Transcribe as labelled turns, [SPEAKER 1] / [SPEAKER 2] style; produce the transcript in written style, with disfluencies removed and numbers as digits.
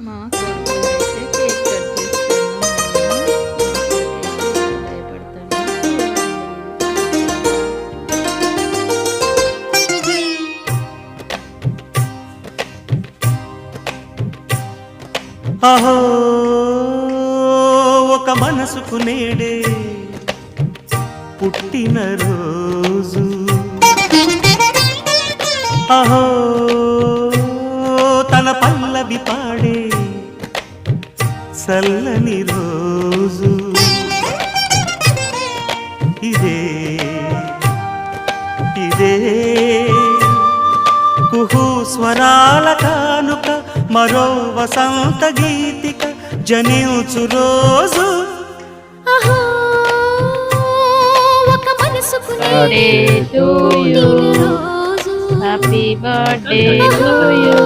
[SPEAKER 1] మా కొడుకునైతే cake cut చేస్తున్నాం మేము. భయపడతాడు.
[SPEAKER 2] అహో ఒక మనసుకు నేడే పుట్టిన రోజు, అహో తన పల్లవి పాడే చల్లని రోజు, ఇదే ఇదే కుహు స్వరాల కానుక, మరో వసంత గీతిక జనించు రోజు.
[SPEAKER 3] అహో ఒక మనసుకు
[SPEAKER 1] బర్త్డే టు యూ,
[SPEAKER 3] రోజు
[SPEAKER 1] హ్యాపీ బర్త్డే టు యూ.